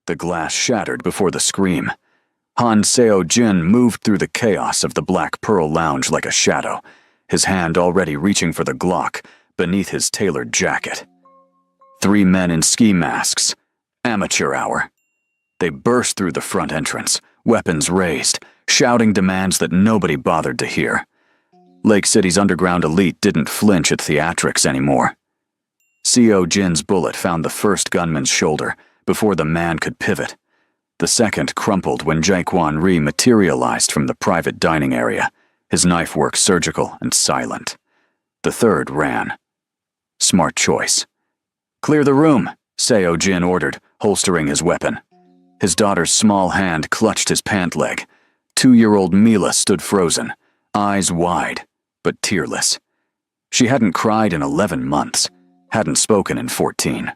The glass shattered before the scream. Han Seo-jin moved through the chaos of the Black Pearl Lounge like a shadow, his hand already reaching for the Glock beneath his tailored jacket. 3 men in ski masks. Amateur hour. They burst through the front entrance, weapons raised, shouting demands that nobody bothered to hear. Lake City's underground elite didn't flinch at theatrics anymore. Seo-jin's bullet found the first gunman's shoulder before the man could pivot. The second crumpled when Jae-kwon Ri materialized from the private dining area, his knife work surgical and silent. The third ran. Smart choice. "Clear the room," Seo-jin ordered, holstering his weapon. His daughter's small hand clutched his pant leg. 2-year-old Mila stood frozen, eyes wide, but tearless. She hadn't cried in 11 months, hadn't spoken in 14.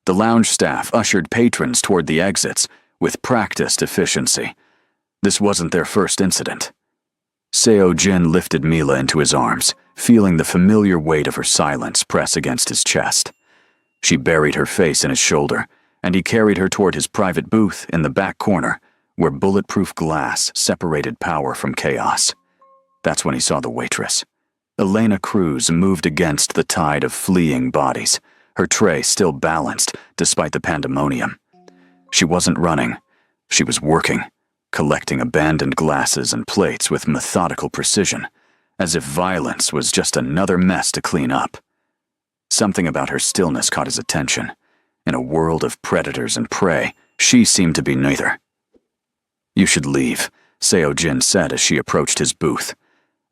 The lounge staff ushered patrons toward the exits with practiced efficiency. This wasn't their first incident. Seo-jin lifted Mila into his arms, feeling the familiar weight of her silence press against his chest. She buried her face in his shoulder, and he carried her toward his private booth in the back corner, where bulletproof glass separated power from chaos. That's when he saw the waitress. Elena Cruz moved against the tide of fleeing bodies, her tray still balanced despite the pandemonium. She wasn't running. She was working, collecting abandoned glasses and plates with methodical precision, as if violence was just another mess to clean up. Something about her stillness caught his attention. In a world of predators and prey, she seemed to be neither. "You should leave," Seo-jin said as she approached his booth.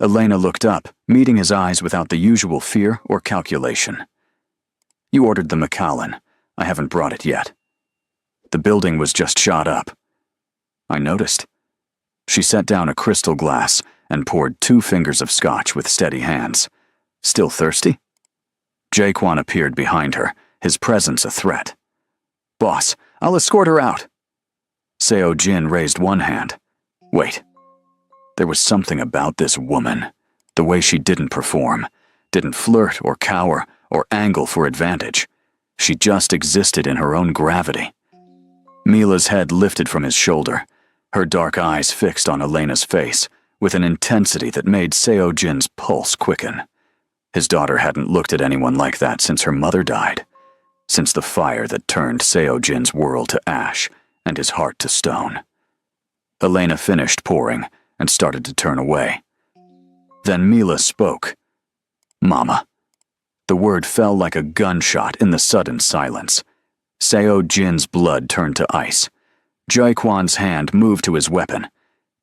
Elena looked up, meeting his eyes without the usual fear or calculation. "You ordered the Macallan. I haven't brought it yet." The building was just shot up. "I noticed." She set down a crystal glass and poured 2 fingers of scotch with steady hands. "Still thirsty?" Jae-kwon appeared behind her, his presence a threat. "Boss, I'll escort her out." Seo-jin raised one hand. Wait. There was something about this woman, the way she didn't perform, didn't flirt or cower or angle for advantage. She just existed in her own gravity. Mila's head lifted from his shoulder, her dark eyes fixed on Elena's face, with an intensity that made Seo-jin's pulse quicken. His daughter hadn't looked at anyone like that since her mother died, since the fire that turned Seo-jin's world to ash and his heart to stone. Elena finished pouring and started to turn away. Then Mila spoke. "Mama." The word fell like a gunshot in the sudden silence. Seo-jin's blood turned to ice. Jae-kwon's hand moved to his weapon.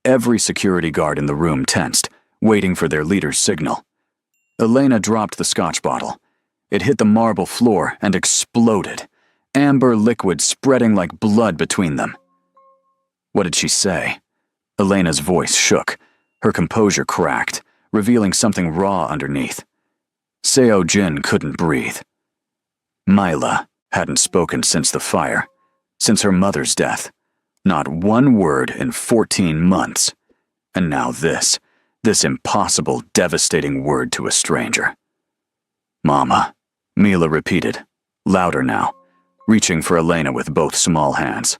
Every security guard in the room tensed, waiting for their leader's signal. Elena dropped the scotch bottle. It hit the marble floor and exploded, amber liquid spreading like blood between them. What did she say? Elena's voice shook. Her composure cracked, revealing something raw underneath. Seo-jin couldn't breathe. Mila hadn't spoken since the fire, since her mother's death. Not one word in 14 months. And now this impossible, devastating word to a stranger. "Mama," Mila repeated, louder now, reaching for Elena with both small hands.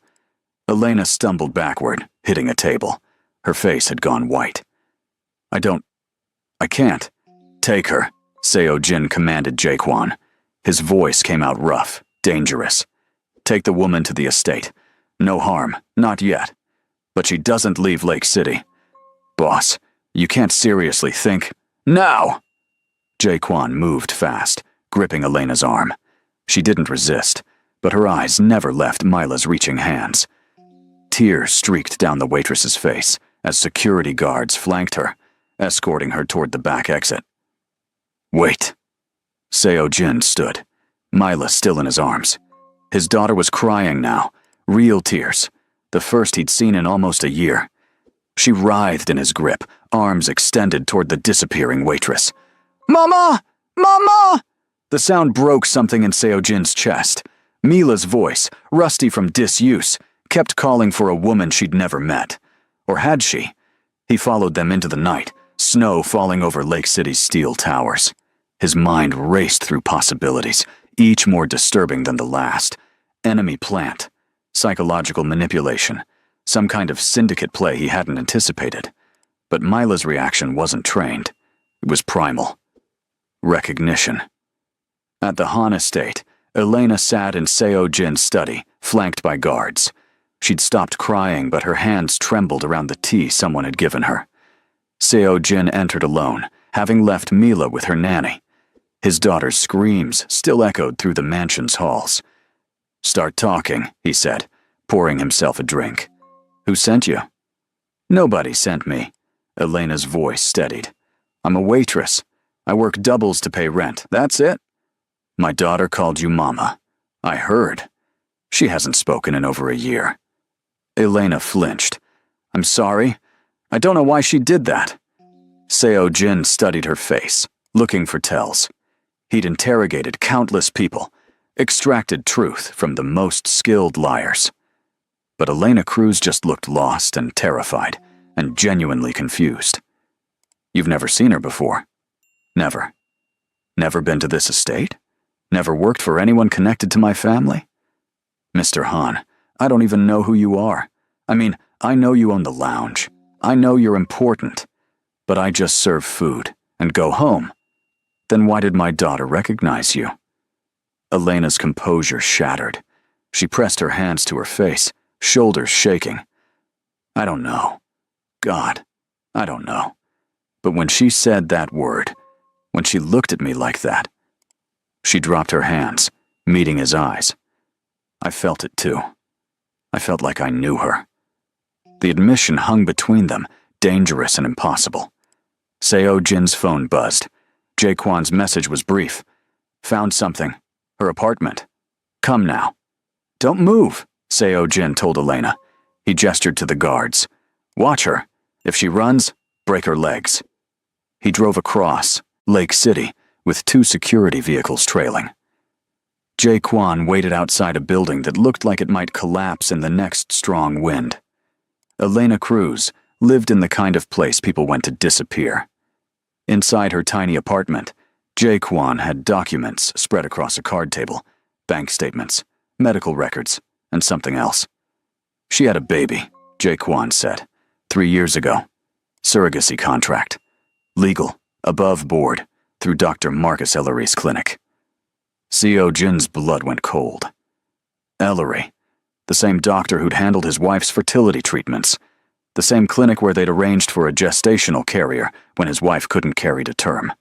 Elena stumbled backward, hitting a table. Her face had gone white. I can't. "Take her," Seo-jin commanded Jae-kwon. His voice came out rough, dangerous. "Take the woman to the estate. No harm, not yet. But she doesn't leave Lake City. Boss, you can't seriously think—" "Now!" Jae-kwon moved fast, gripping Elena's arm. She didn't resist, but her eyes never left Mila's reaching hands. Tears streaked down the waitress's face as security guards flanked her, escorting her toward the back exit. "Wait." Seo-jin stood, Mila still in his arms. His daughter was crying now, real tears, the first he'd seen in almost a year. She writhed in his grip, arms extended toward the disappearing waitress. "Mama! Mama!" The sound broke something in Seo-jin's chest. Mila's voice, rusty from disuse, kept calling for a woman she'd never met. Or had she? He followed them into the night, snow falling over Lake City's steel towers. His mind raced through possibilities, each more disturbing than the last. Enemy plant. Psychological manipulation. Some kind of syndicate play he hadn't anticipated. But Mila's reaction wasn't trained. It was primal. Recognition. At the Han estate, Elena sat in Seo Jin's study, flanked by guards. She'd stopped crying, but her hands trembled around the tea someone had given her. Seo Jin entered alone, having left Mila with her nanny. His daughter's screams still echoed through the mansion's halls. "Start talking," he said, pouring himself a drink. "Who sent you?" "Nobody sent me." Elena's voice steadied. "I'm a waitress. I work doubles to pay rent. That's it." "My daughter called you Mama. I heard. She hasn't spoken in over a year." Elena flinched. "I'm sorry. I don't know why she did that." Seo Jin studied her face, looking for tells. He'd interrogated countless people, extracted truth from the most skilled liars. But Elena Cruz just looked lost and terrified, and genuinely confused. "You've never seen her before?" "Never." "Never been to this estate? Never worked for anyone connected to my family?" "Mr. Han, I don't even know who you are. I mean, I know you own the lounge. I know you're important. But I just serve food and go home. Then why did my daughter recognize you?" Elena's composure shattered. She pressed her hands to her face, shoulders shaking. "I don't know. God, I don't know. But when she said that word, when she looked at me like that..." She dropped her hands, meeting his eyes. I felt it too. I felt like I knew her. The admission hung between them, dangerous and impossible. Seo Jin's phone buzzed. Jaquan's message was brief. "Found something. Her apartment. Come now." "Don't move," Seo Jin told Elena. He gestured to the guards. "Watch her. If she runs, break her legs." He drove across Lake City, with 2 security vehicles trailing. Jaquan waited outside a building that looked like it might collapse in the next strong wind. Elena Cruz lived in the kind of place people went to disappear. Inside her tiny apartment, Jaquan had documents spread across a card table, bank statements, medical records, and something else. "She had a baby," Jaquan said, 3 years ago. Surrogacy contract. Legal, above board, through Dr. Marcus Ellery's clinic. Seo Jin's blood went cold. Ellery, the same doctor who'd handled his wife's fertility treatments, the same clinic where they'd arranged for a gestational carrier when his wife couldn't carry to term.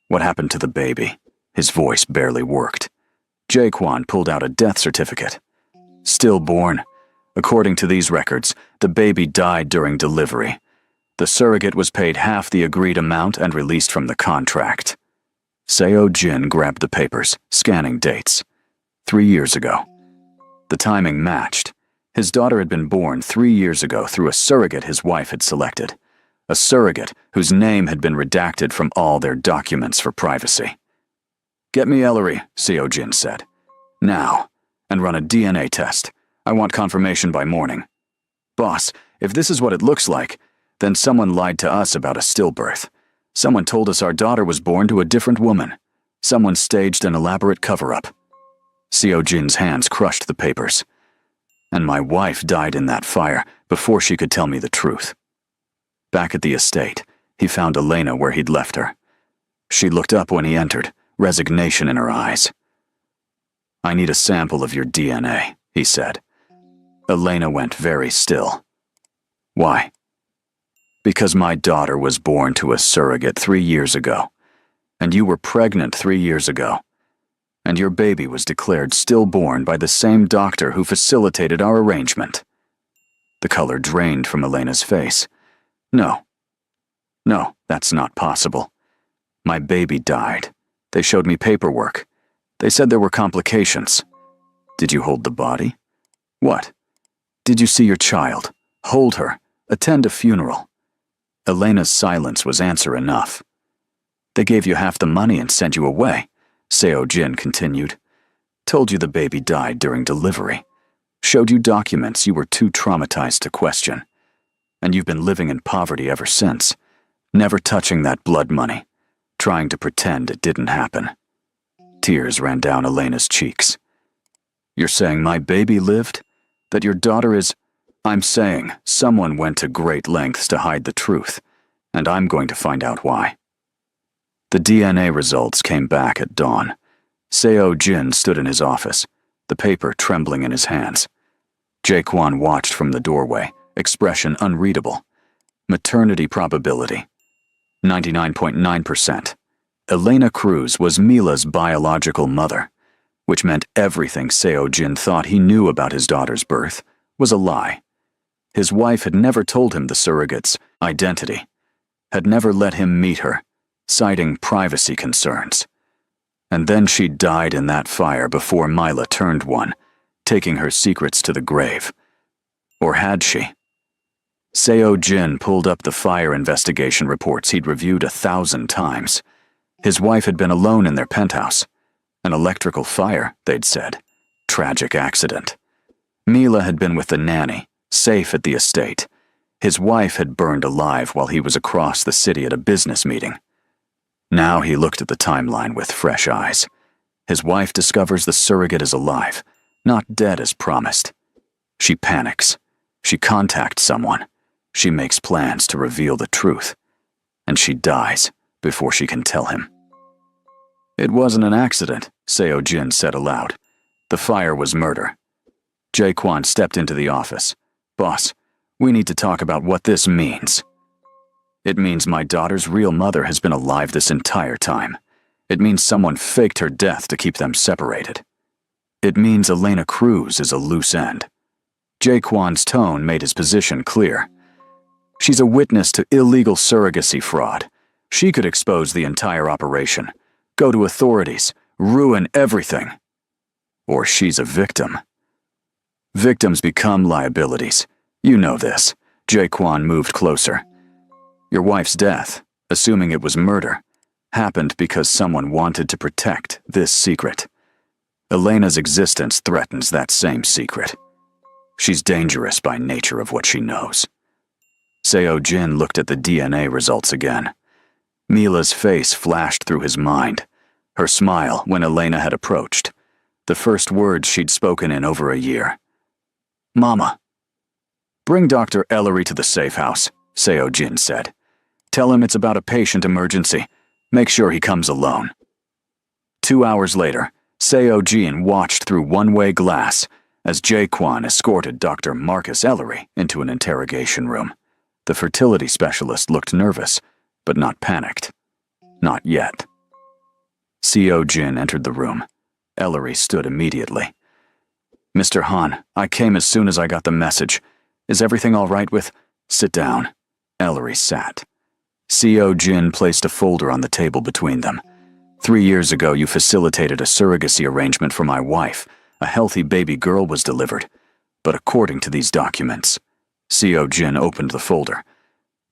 What happened to the baby? His voice barely worked. Jaquan pulled out a death certificate. Stillborn. According to these records, the baby died during delivery. The surrogate was paid half the agreed amount and released from the contract. Seo Jin grabbed the papers, scanning dates. 3 years ago. The timing matched. His daughter had been born 3 years ago through a surrogate his wife had selected. A surrogate whose name had been redacted from all their documents for privacy. "Get me Ellery," Seo Jin said. "Now. And run a DNA test. I want confirmation by morning." "Boss, if this is what it looks like, then someone lied to us about a stillbirth. Someone told us our daughter was born to a different woman. Someone staged an elaborate cover-up." Seo Jin's hands crushed the papers. "And my wife died in that fire before she could tell me the truth." Back at the estate, he found Elena where he'd left her. She looked up when he entered, resignation in her eyes. "I need a sample of your DNA," he said. Elena went very still. "Why?" "Because my daughter was born to a surrogate 3 years ago, and you were pregnant 3 years ago, and your baby was declared stillborn by the same doctor who facilitated our arrangement." The color drained from Elena's face. No, that's not possible. My baby died. They showed me paperwork. They said there were complications. Did you hold the body? What? Did you see your child? Hold her? Attend a funeral?" Elena's silence was answer enough. "They gave you half the money and sent you away," Seo Jin continued. "Told you the baby died during delivery. Showed you documents you were too traumatized to question. And you've been living in poverty ever since, never touching that blood money, trying to pretend it didn't happen." Tears ran down Elena's cheeks. "You're saying my baby lived? That your daughter is... I'm saying someone went to great lengths to hide the truth, and I'm going to find out why. The DNA results came back at dawn. Seo Jin stood in his office, the paper trembling in his hands. Jaquan watched from the doorway, expression unreadable. Maternity probability, 99.9%. Elena Cruz was Mila's biological mother, which meant everything Seo Jin thought he knew about his daughter's birth was a lie. His wife had never told him the surrogate's identity, had never let him meet her, citing privacy concerns. And then she died in that fire before Mila turned one, taking her secrets to the grave. Or had she? Seo Jin pulled up the fire investigation reports he'd reviewed 1,000 times. His wife had been alone in their penthouse. An electrical fire, they'd said. Tragic accident. Mila had been with the nanny, safe at the estate. His wife had burned alive while he was across the city at a business meeting. Now he looked at the timeline with fresh eyes. His wife discovers the surrogate is alive, not dead as promised. She panics. She contacts someone. She makes plans to reveal the truth. And she dies before she can tell him. It wasn't an accident, Seo Jin said aloud. The fire was murder. Jaquan stepped into the office. Boss, we need to talk about what this means. It means my daughter's real mother has been alive this entire time. It means someone faked her death to keep them separated. It means Elena Cruz is a loose end. Jaquan's tone made his position clear. She's a witness to illegal surrogacy fraud. She could expose the entire operation, go to authorities, ruin everything. Or she's a victim. Victims become liabilities. You know this. Jaquan moved closer. Your wife's death, assuming it was murder, happened because someone wanted to protect this secret. Elena's existence threatens that same secret. She's dangerous by nature of what she knows. Seo Jin looked at the DNA results again. Mila's face flashed through his mind, her smile when Elena had approached, the first words she'd spoken in over a year. Mama. Bring Dr. Ellery to the safe house, Seo Jin said. Tell him it's about a patient emergency. Make sure he comes alone. 2 hours later, Seo Jin watched through one-way glass as Jaquan escorted Dr. Marcus Ellery into an interrogation room. The fertility specialist looked nervous, but not panicked. Not yet. Seo Jin entered the room. Ellery stood immediately. Mr. Han, I came as soon as I got the message. Is everything all right with... Sit down. Ellery sat. Seo Jin placed a folder on the table between them. 3 years ago, you facilitated a surrogacy arrangement for my wife. A healthy baby girl was delivered. But according to these documents... Seo Jin opened the folder.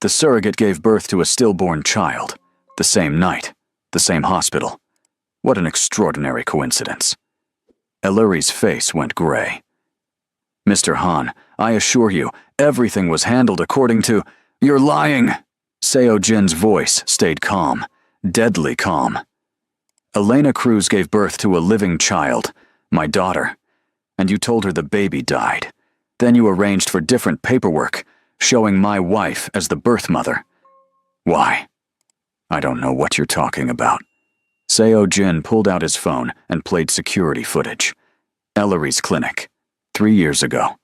The surrogate gave birth to a stillborn child. The same night. The same hospital. What an extraordinary coincidence. Ellery's face went gray. Mr. Han, I assure you, everything was handled according to... You're lying! Seo Jin's voice stayed calm, deadly calm. Elena Cruz gave birth to a living child, my daughter, and you told her the baby died. Then you arranged for different paperwork, showing my wife as the birth mother. Why? I don't know what you're talking about. Seo Jin pulled out his phone and played security footage. Ellery's clinic. 3 years ago.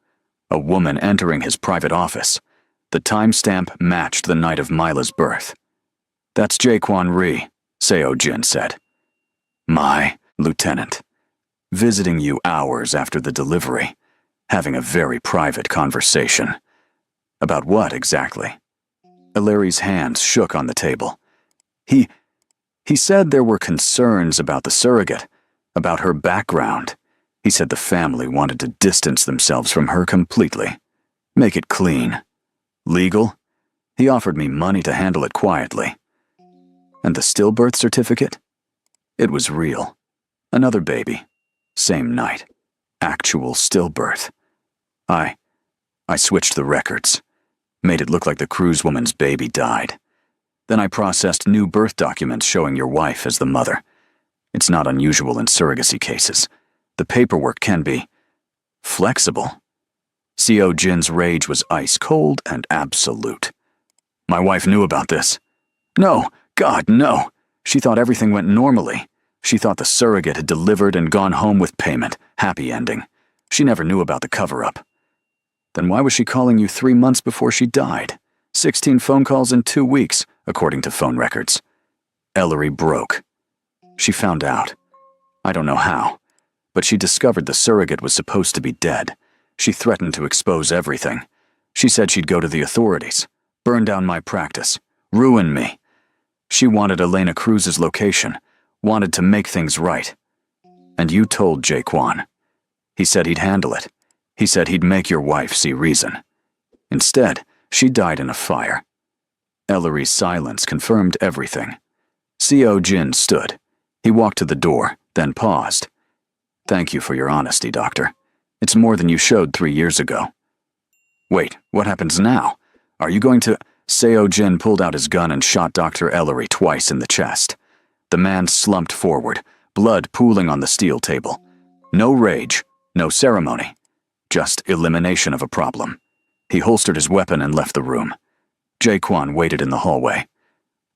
A woman entering his private office. The timestamp matched the night of Mila's birth. That's Jaquan Rhee, Seo Jin said. My lieutenant. Visiting you hours after the delivery. Having a very private conversation. About what exactly? Ellery's hands shook on the table. He said there were concerns about the surrogate, about her background. He said the family wanted to distance themselves from her completely. Make it clean. Legal? He offered me money to handle it quietly. And the stillbirth certificate? It was real. Another baby. Same night. Actual stillbirth. I switched the records. Made it look like the Cruz woman's baby died. Then I processed new birth documents showing your wife as the mother. It's not unusual in surrogacy cases. The paperwork can be flexible. Co. Jin's rage was ice cold and absolute. My wife knew about this. No, God, no. She thought everything went normally. She thought the surrogate had delivered and gone home with payment. Happy ending. She never knew about the cover-up. Then why was she calling you 3 months before she died? 16 phone calls in 2 weeks, according to phone records. Ellery broke. She found out. I don't know how, but she discovered the surrogate was supposed to be dead. She threatened to expose everything. She said she'd go to the authorities, burn down my practice, ruin me. She wanted Elena Cruz's location, wanted to make things right. And you told Jaquan. He said he'd handle it. He said he'd make your wife see reason. Instead, she died in a fire. Ellery's silence confirmed everything. Co. Jin stood. He walked to the door, then paused. Thank you for your honesty, Doctor. It's more than you showed 3 years ago. Wait, what happens now? Are you going to... Co. Jin pulled out his gun and shot Dr. Ellery twice in the chest. The man slumped forward, blood pooling on the steel table. No rage, no ceremony. Just elimination of a problem. He holstered his weapon and left the room. Jaquan waited in the hallway.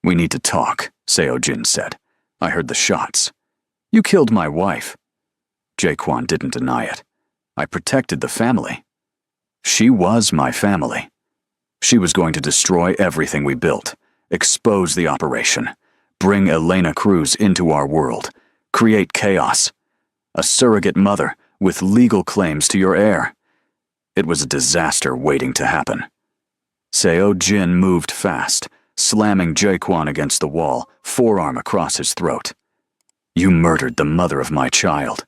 We need to talk, Co. Jin said. I heard the shots. You killed my wife. Jaquan didn't deny it. I protected the family. She was my family. She was going to destroy everything we built, expose the operation, bring Elena Cruz into our world, create chaos. A surrogate mother with legal claims to your heir. It was a disaster waiting to happen. Co. Jin moved fast, slamming Jaquan against the wall, forearm across his throat. You murdered the mother of my child.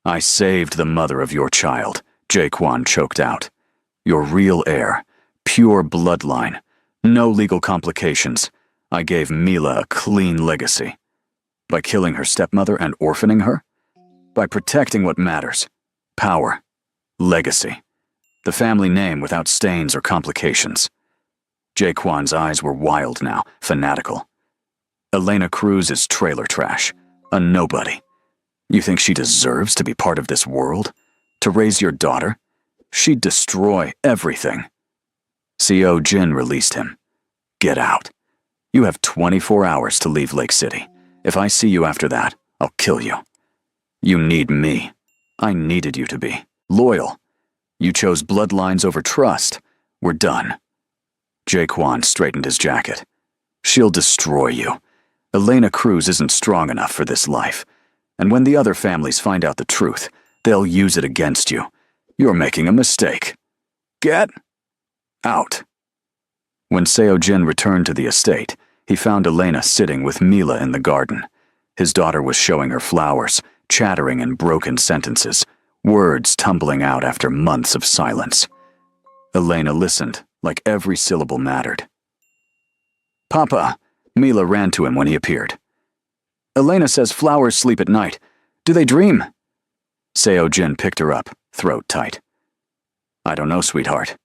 I saved the mother of your child, Jaquan choked out. Your real heir, pure bloodline, no legal complications. I gave Mila a clean legacy. By killing her stepmother and orphaning her? By protecting what matters. Power. Legacy. The family name without stains or complications. Jaquan's eyes were wild now, fanatical. Elena Cruz is trailer trash, a nobody. You think she deserves to be part of this world? To raise your daughter? She'd destroy everything. Co. Jin released him. Get out. You have 24 hours to leave Lake City. If I see you after that, I'll kill you. You need me. I needed you to be. Loyal. You chose bloodlines over trust. We're done. Jaquan straightened his jacket. She'll destroy you. Elena Cruz isn't strong enough for this life. And when the other families find out the truth, they'll use it against you. You're making a mistake. Get out. When Co. Jin returned to the estate, he found Elena sitting with Mila in the garden. His daughter was showing her flowers, chattering in broken sentences, words tumbling out after months of silence. Elena listened, like every syllable mattered. Papa, Mila ran to him when he appeared. Elena says flowers sleep at night. Do they dream? Co. Jin picked her up, throat tight. I don't know, sweetheart.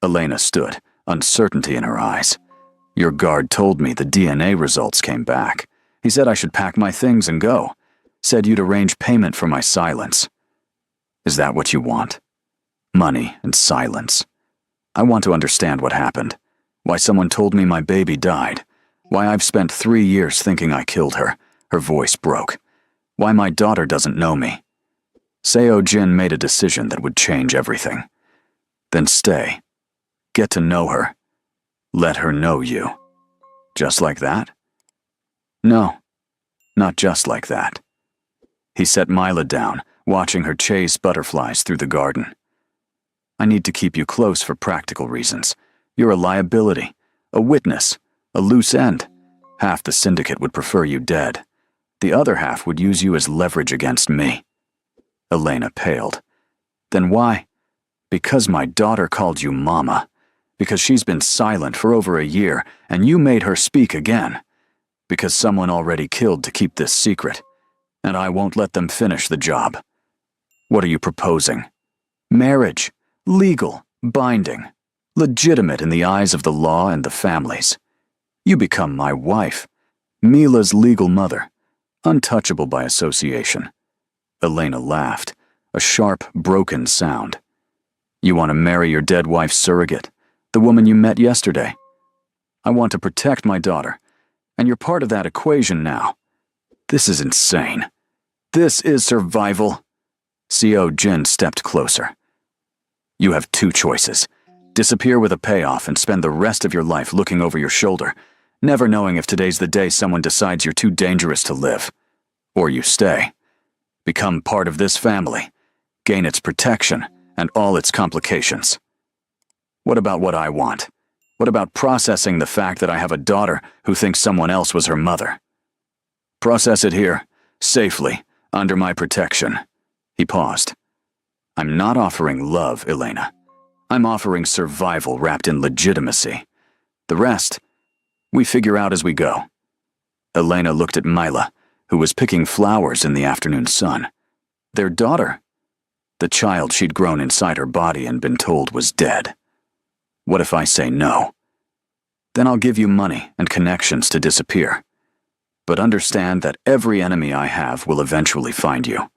Elena stood, uncertainty in her eyes. Your guard told me the DNA results came back. He said I should pack my things and go. Said you'd arrange payment for my silence. Is that what you want? Money and silence. I want to understand what happened. Why someone told me my baby died. Why I've spent 3 years thinking I killed her. Her voice broke. Why my daughter doesn't know me. Co. Jin made a decision that would change everything. Then stay. Get to know her. Let her know you. Just like that? No, not just like that. He set Mila down, watching her chase butterflies through the garden. I need to keep you close for practical reasons. You're a liability, a witness, a loose end. Half the syndicate would prefer you dead. The other half would use you as leverage against me. Elena paled. Then why? Because my daughter called you Mama. Because she's been silent for over a year, and you made her speak again. Because someone already killed to keep this secret. And I won't let them finish the job. What are you proposing? Marriage. Legal. Binding. Legitimate in the eyes of the law and the families. You become my wife. Mila's legal mother. Untouchable by association. Elena laughed, a sharp, broken sound. You want to marry your dead wife's surrogate, the woman you met yesterday. I want to protect my daughter, and you're part of that equation now. This is insane. This is survival. Seo Jin stepped closer. You have two choices. Disappear with a payoff and spend the rest of your life looking over your shoulder, never knowing if today's the day someone decides you're too dangerous to live. Or you stay. Become part of this family. Gain its protection and all its complications. What about what I want? What about processing the fact that I have a daughter who thinks someone else was her mother? Process it here, safely, under my protection. He paused. I'm not offering love, Elena. I'm offering survival wrapped in legitimacy. The rest, we figure out as we go. Elena looked at Mila, who was picking flowers in the afternoon sun. Their daughter. The child she'd grown inside her body and been told was dead. What if I say no? Then I'll give you money and connections to disappear. But understand that every enemy I have will eventually find you.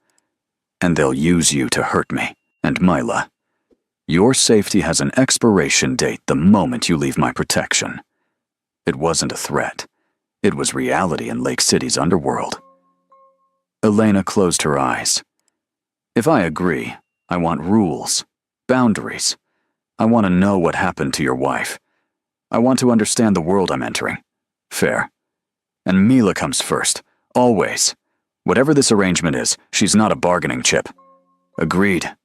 And they'll use you to hurt me, and Mila. Your safety has an expiration date the moment you leave my protection. It wasn't a threat. It was reality in Lake City's underworld. Elena closed her eyes. If I agree, I want rules, boundaries. I want to know what happened to your wife. I want to understand the world I'm entering. Fair. And Mila comes first, always. Whatever this arrangement is, she's not a bargaining chip. Agreed.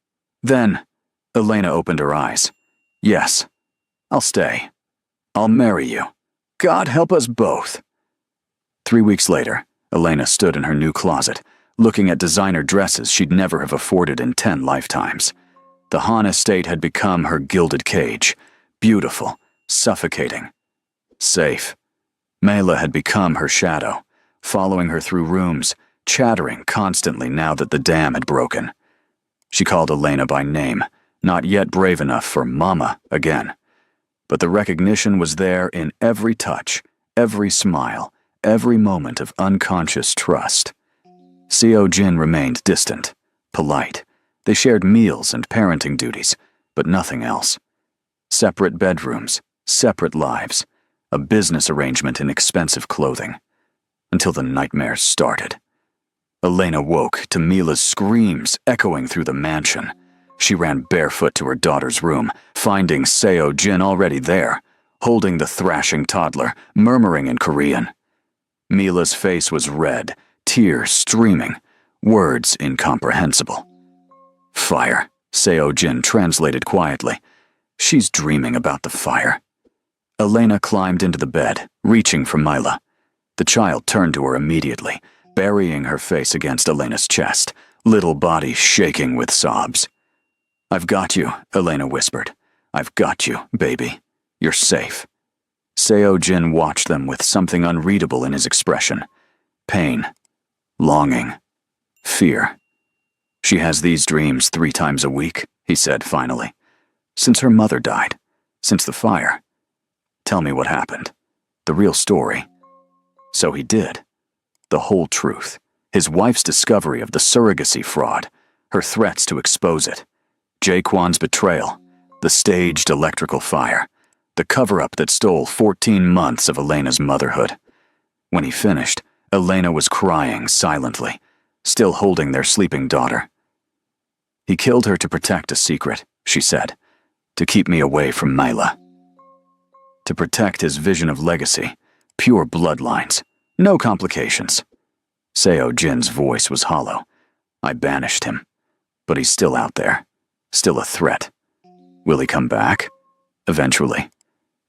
Then, Elena opened her eyes. Yes, I'll stay. I'll marry you. God help us both. 3 weeks later, Elena stood in her new closet, looking at designer dresses she'd never have afforded in 10 lifetimes. The Han estate had become her gilded cage, beautiful, suffocating, safe. Mela had become her shadow, following her through rooms, chattering constantly now that the dam had broken. She called Elena by name, not yet brave enough for Mama again. But the recognition was there in every touch, every smile, every moment of unconscious trust. Seo Jin remained distant, polite. They shared meals and parenting duties, but nothing else. Separate bedrooms, separate lives, a business arrangement in expensive clothing. Until the nightmares started. Elena woke to Mila's screams echoing through the mansion. She ran barefoot to her daughter's room, finding Seo Jin already there, holding the thrashing toddler, murmuring in Korean. Mila's face was red, tears streaming, words incomprehensible. Fire, Seo Jin translated quietly. She's dreaming about the fire. Elena climbed into the bed, reaching for Mila. The child turned to her immediately, burying her face against Elena's chest, little body shaking with sobs. I've got you, Elena whispered. I've got you, baby. You're safe. Seo Jin watched them with something unreadable in his expression. Pain, longing, fear. She has these dreams 3 times a week, he said finally. Since her mother died, since the fire. Tell me what happened. The real story. So he did. The whole truth. His wife's discovery of the surrogacy fraud. Her threats to expose it. Jaquan's betrayal. The staged electrical fire. The cover-up that stole 14 months of Elena's motherhood. When he finished, Elena was crying silently, still holding their sleeping daughter. He killed her to protect a secret, she said. To keep me away from Mila. To protect his vision of legacy, pure bloodlines, no complications. Seo Jin's voice was hollow. I banished him, but he's still out there, still a threat. Will he come back? Eventually.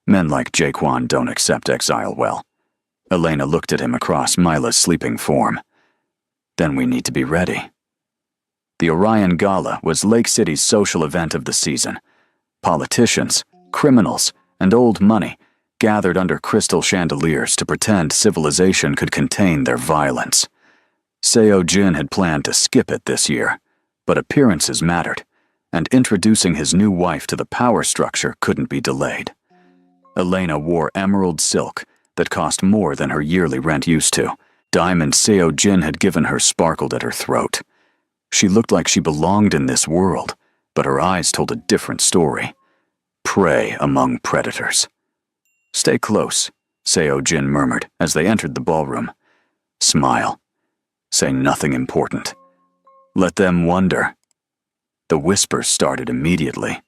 Men like Jaquan don't accept exile well. Elena looked at him across Mila's sleeping form. Then we need to be ready. The Orion Gala was Lake City's social event of the season. Politicians, criminals, and old money gathered under crystal chandeliers to pretend civilization could contain their violence. Seo Jin had planned to skip it this year, but appearances mattered, and introducing his new wife to the power structure couldn't be delayed. Elena wore emerald silk that cost more than her yearly rent used to. Diamonds Seo Jin had given her sparkled at her throat. She looked like she belonged in this world, but her eyes told a different story. Prey among predators. "Stay close," Seo Jin murmured as they entered the ballroom. "Smile. Say nothing important. Let them wonder." The whispers started immediately.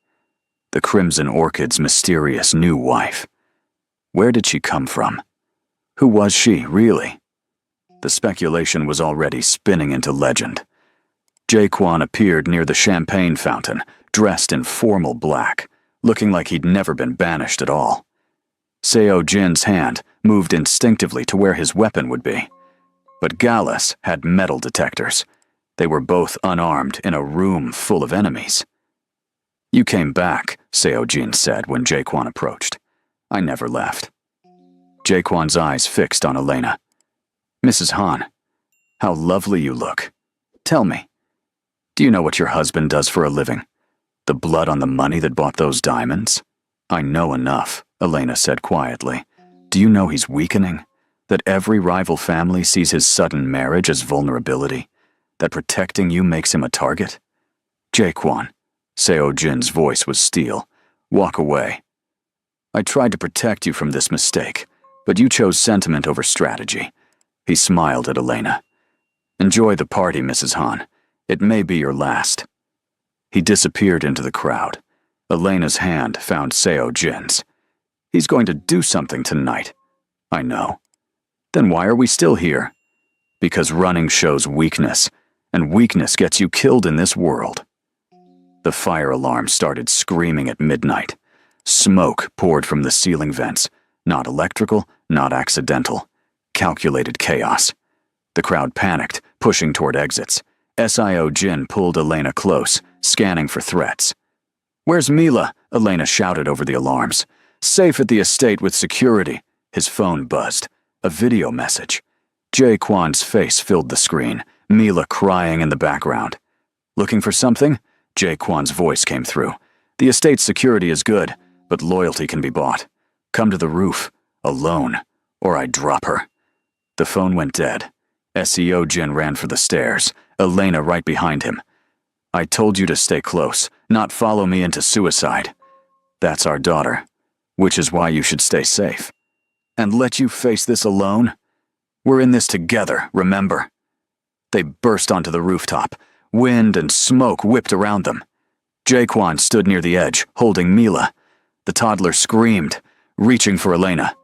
The Crimson Orchid's mysterious new wife. Where did she come from? Who was she, really? The speculation was already spinning into legend. Jaquan appeared near the champagne fountain, dressed in formal black, looking like he'd never been banished at all. Seo Jin's hand moved instinctively to where his weapon would be. But Gallus had metal detectors. They were both unarmed in a room full of enemies. "You came back," Seo Jin said when Jaquan approached. "I never left." Jaquan's eyes fixed on Elena. "Mrs. Han, how lovely you look. Tell me, do you know what your husband does for a living? The blood on the money that bought those diamonds?" "I know enough," Elena said quietly. "Do you know he's weakening? That every rival family sees his sudden marriage as vulnerability? That protecting you makes him a target?" "Jaquan," Seo Jin's voice was steel, "walk away. I tried to protect you from this mistake, but you chose sentiment over strategy." He smiled at Elena. "Enjoy the party, Mrs. Han. It may be your last." He disappeared into the crowd. Elena's hand found Seo Jin's. "He's going to do something tonight." "I know." "Then why are we still here?" "Because running shows weakness, and weakness gets you killed in this world." The fire alarm started screaming at midnight. Smoke poured from the ceiling vents. Not electrical, not accidental. Calculated chaos. The crowd panicked, pushing toward exits. Seo Jin pulled Elena close, scanning for threats. "Where's Mila?" Elena shouted over the alarms. "Safe at the estate with security." His phone buzzed. A video message. Jaquan's face filled the screen, Mila crying in the background. "Looking for something?" Jaquan's voice came through. "The estate's security is good, but loyalty can be bought. Come to the roof, alone, or I drop her." The phone went dead. Seo Jin ran for the stairs, Elena right behind him. "I told you to stay close, not follow me into suicide. That's our daughter, which is why you should stay safe. And let you face this alone? We're in this together, remember?" They burst onto the rooftop. Wind and smoke whipped around them. Jaquan stood near the edge, holding Mila. The toddler screamed, reaching for Elena.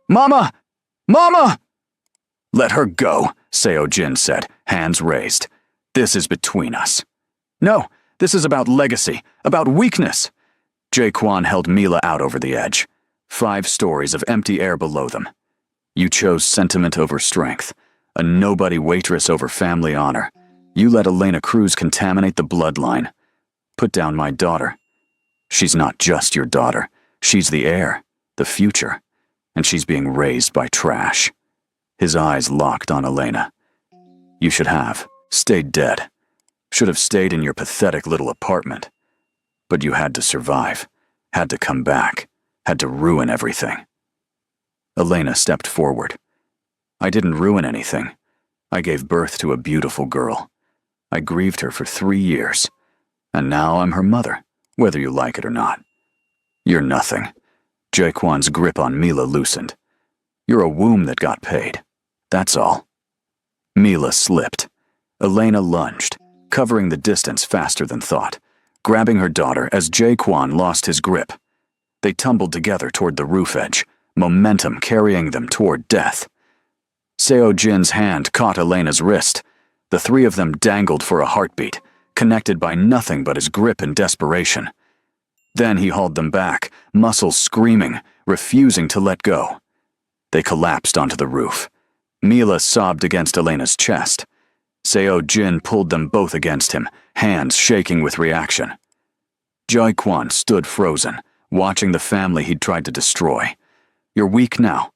"Mama! Mama!" "Let her go," Seo Jin said, hands raised. "This is between us." "No, this is about legacy, about weakness." Jaquan held Mila out over the edge. 5 stories of empty air below them. "You chose sentiment over strength, a nobody waitress over family honor. You let Elena Cruz contaminate the bloodline. Put down my daughter. She's not just your daughter. She's the heir, the future, and she's being raised by trash." His eyes locked on Elena. "You should have stayed dead. Should have stayed in your pathetic little apartment. But you had to survive, had to come back, had to ruin everything." Elena stepped forward. "I didn't ruin anything. I gave birth to a beautiful girl. I grieved her for 3 years, and now I'm her mother, whether you like it or not. You're nothing." Jaquan's grip on Mila loosened. "You're a womb that got paid. That's all." Mila slipped. Elena lunged, covering the distance faster than thought, grabbing her daughter as Jaquan lost his grip. They tumbled together toward the roof edge, momentum carrying them toward death. Seo Jin's hand caught Elena's wrist. The 3 of them dangled for a heartbeat, connected by nothing but his grip and desperation. Then he hauled them back, muscles screaming, refusing to let go. They collapsed onto the roof. Mila sobbed against Elena's chest. Seo Jin pulled them both against him, hands shaking with reaction. Jaquan stood frozen, watching the family he'd tried to destroy. "You're weak now.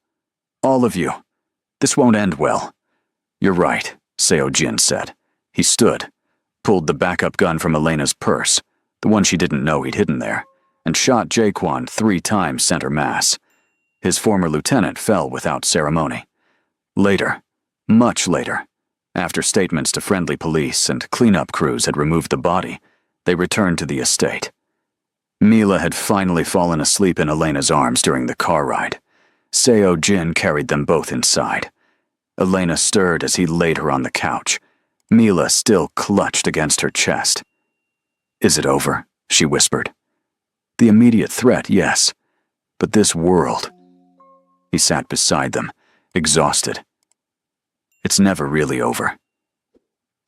All of you. This won't end well." "You're right," Seo Jin said. He stood, pulled the backup gun from Elena's purse, the one she didn't know he'd hidden there, and shot Jaquan 3 times center mass. His former lieutenant fell without ceremony. Later, much later, after statements to friendly police and cleanup crews had removed the body, They returned to the estate. Mila had finally fallen asleep in Elena's arms during the car ride. Seo Jin carried them both inside. Elena stirred as he laid her on the couch. Mila still clutched against her chest. "Is it over?" she whispered. "The immediate threat, yes. But this world..." He sat beside them, exhausted. "It's never really over."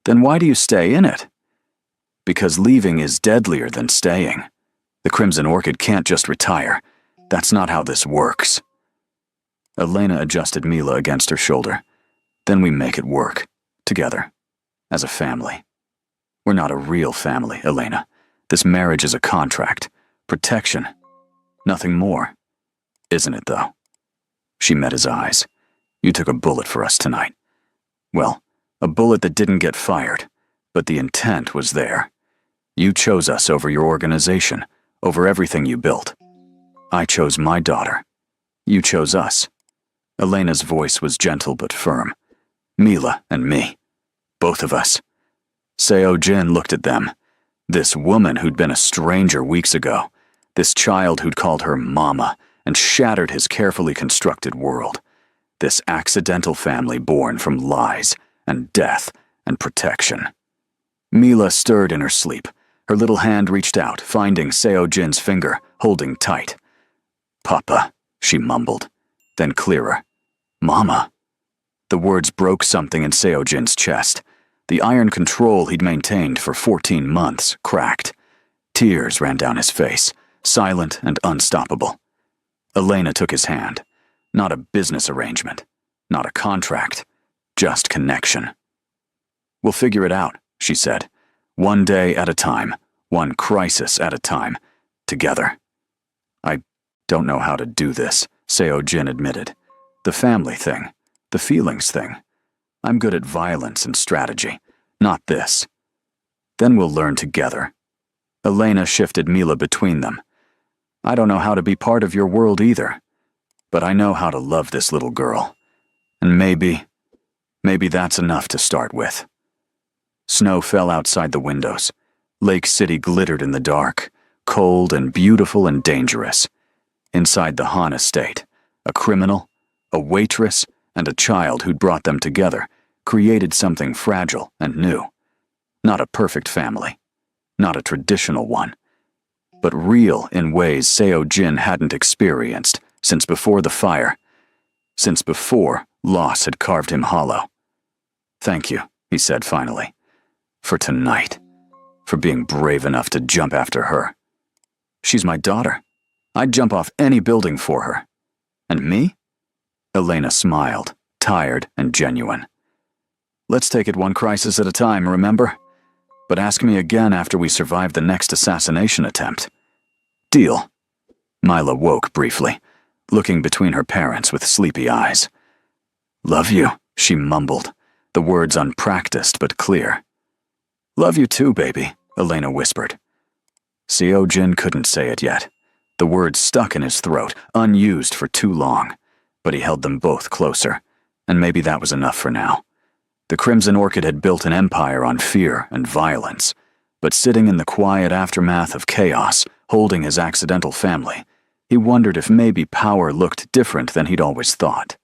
"Then why do you stay in it?" "Because leaving is deadlier than staying. The Crimson Orchid can't just retire. That's not how this works." Elena adjusted Mila against her shoulder. "Then we make it work. Together. As a family." "We're not a real family, Elena. This marriage is a contract. Protection. Nothing more. Isn't it, though?" She met his eyes. "You took a bullet for us tonight. Well, a bullet that didn't get fired, but the intent was there. You chose us over your organization, over everything you built. I chose my daughter. You chose us." Elena's voice was gentle but firm. "Mila and me. Both of us." Seo Jin looked at them. This woman who'd been a stranger weeks ago. This child who'd called her Mama and shattered his carefully constructed world. This accidental family born from lies and death and protection. Mila stirred in her sleep. Her little hand reached out, finding Seo Jin's finger, holding tight. "Papa," she mumbled, then clearer. "Mama." The words broke something in Seo Jin's chest. The iron control he'd maintained for 14 months cracked. Tears ran down his face, silent and unstoppable. Elena took his hand. Not a business arrangement, not a contract, just connection. "We'll figure it out," she said. "One day at a time, one crisis at a time, together." "I don't know how to do this," Seo Jin admitted. "The family thing, the feelings thing. I'm good at violence and strategy, not this." "Then we'll learn together." Elena shifted Mila between them. "I don't know how to be part of your world either, but I know how to love this little girl. And maybe that's enough to start with." Snow fell outside the windows. Lake City glittered in the dark, cold and beautiful and dangerous. Inside the Han estate, a criminal, a waitress, and a child who'd brought them together created something fragile and new. Not a perfect family, not a traditional one, but real in ways Seo Jin hadn't experienced since before the fire, since before loss had carved him hollow. "Thank you," he said finally, "for tonight, for being brave enough to jump after her. She's my daughter. I'd jump off any building for her. And me?" Elena smiled, tired and genuine. "Let's take it one crisis at a time, remember? But ask me again after we survive the next assassination attempt." "Deal." Mila woke briefly, looking between her parents with sleepy eyes. "Love you," she mumbled, the words unpracticed but clear. "Love you too, baby," Elena whispered. Seo Jin couldn't say it yet. The words stuck in his throat, unused for too long, but he held them both closer, and maybe that was enough for now. The Crimson Orchid had built an empire on fear and violence, but sitting in the quiet aftermath of chaos, holding his accidental family, he wondered if maybe power looked different than he'd always thought.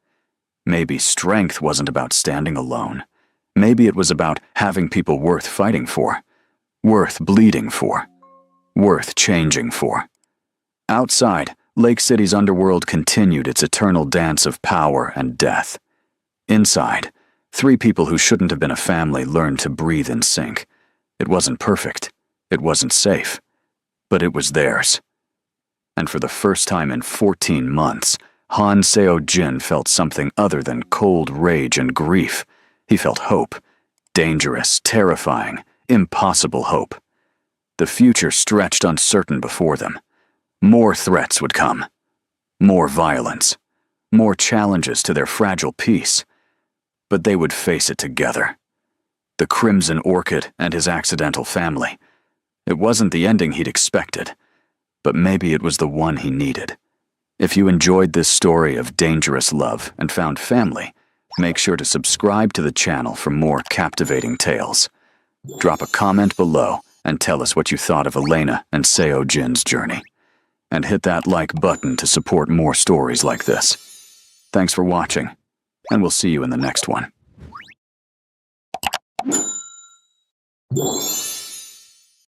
Maybe strength wasn't about standing alone. Maybe it was about having people worth fighting for, worth bleeding for, worth changing for. Outside, Lake City's underworld continued its eternal dance of power and death. Inside, 3 people who shouldn't have been a family learned to breathe in sync. It wasn't perfect, it wasn't safe, but it was theirs. And for the first time in 14 months, Han Seo Jin felt something other than cold rage and grief. He felt hope. Dangerous, terrifying, impossible hope. The future stretched uncertain before them. More threats would come. More violence. More challenges to their fragile peace. But they would face it together. The Crimson Orchid and his accidental family. It wasn't the ending he'd expected, but maybe it was the one he needed. If you enjoyed this story of dangerous love and found family, make sure to subscribe to the channel for more captivating tales. Drop a comment below and tell us what you thought of Elena and Seo Jin's journey. And hit that like button to support more stories like this. Thanks for watching, and we'll see you in the next one.